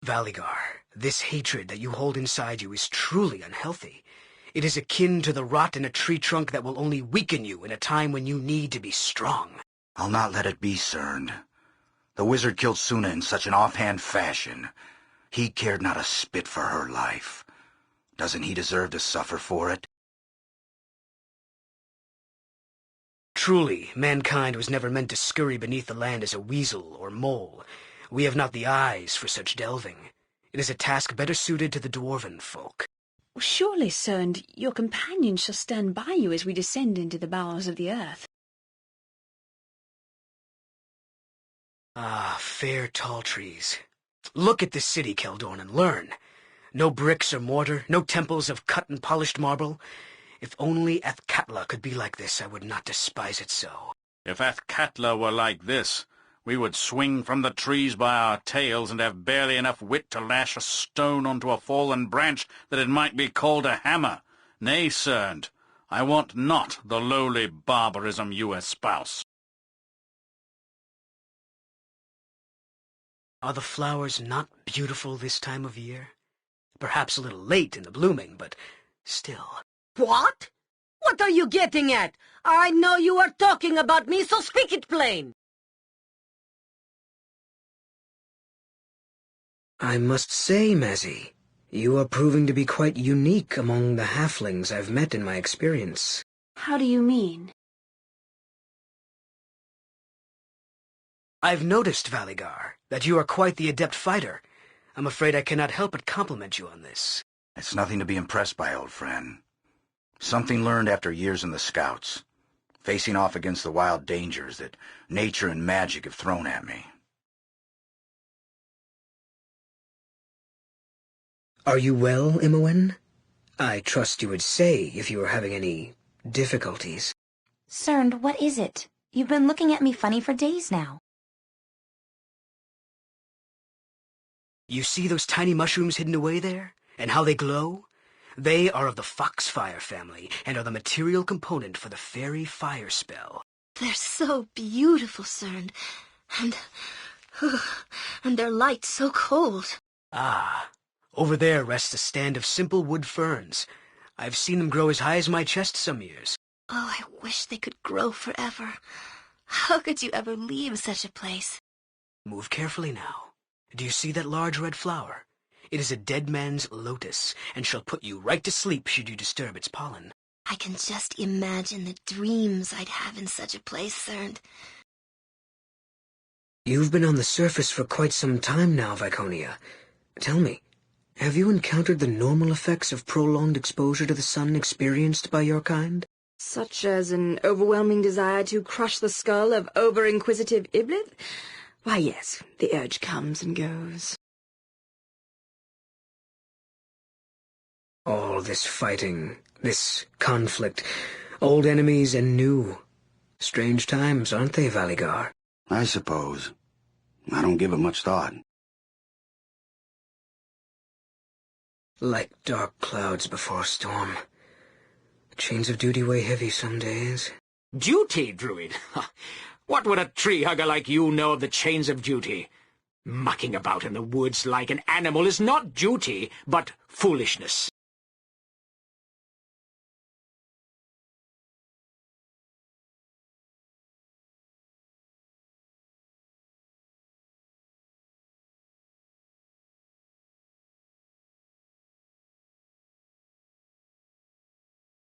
Valigar, this hatred that you hold inside you is truly unhealthy. It is akin to the rot in a tree trunk that will only weaken you in a time when you need to be strong. I'll not let it be, Cernd. The wizard killed Suna in such an offhand fashion. He cared not a spit for her life. Doesn't he deserve to suffer for it? Truly, mankind was never meant to scurry beneath the land as a weasel or mole. We have not the eyes for such delving. It is a task better suited to the dwarven folk. Surely, Cernd, your companion shall stand by you as we descend into the bowels of the earth. Ah, fair tall trees. Look at this city, Keldorn, and learn. No bricks or mortar, no temples of cut and polished marble. If only Athkatla could be like this, I would not despise it so. If Athkatla were like this, we would swing from the trees by our tails and have barely enough wit to lash a stone onto a fallen branch that it might be called a hammer. Nay, Cernd, I want not the lowly barbarism you espouse. Are the flowers not beautiful this time of year? Perhaps a little late in the blooming, but still. What? What are you getting at? I know you are talking about me, so speak it plain. I must say, Mazzy, you are proving to be quite unique among the halflings I've met in my experience. How do you mean? I've noticed, Valigar, that you are quite the adept fighter. I'm afraid I cannot help but compliment you on this. It's nothing to be impressed by, old friend. Something learned after years in the Scouts, facing off against the wild dangers that nature and magic have thrown at me. Are you well, Imoen? I trust you would say if you were having any difficulties. Cernd, what is it? You've been looking at me funny for days now. You see those tiny mushrooms hidden away there, and how they glow? They are of the foxfire family, and are the material component for the fairy fire spell. They're so beautiful, Cernd, and their light so cold. Ah, over there rests a stand of simple wood ferns. I've seen them grow as high as my chest some years. Oh, I wish they could grow forever. How could you ever leave such a place? Move carefully now. Do you see that large red flower? It is a dead man's lotus, and shall put you right to sleep should you disturb its pollen. I can just imagine the dreams I'd have in such a place, Cernd. You've been on the surface for quite some time now, Viconia. Tell me, have you encountered the normal effects of prolonged exposure to the sun experienced by your kind? Such as an overwhelming desire to crush the skull of over-inquisitive Iblis? Why, yes, the urge comes and goes. All this fighting, this conflict, old enemies and new. Strange times, aren't they, Valigar? I suppose. I don't give it much thought. Like dark clouds before a storm. The chains of duty weigh heavy some days. Duty, Druid? What would a tree-hugger like you know of the chains of duty? Mucking about in the woods like an animal is not duty, but foolishness.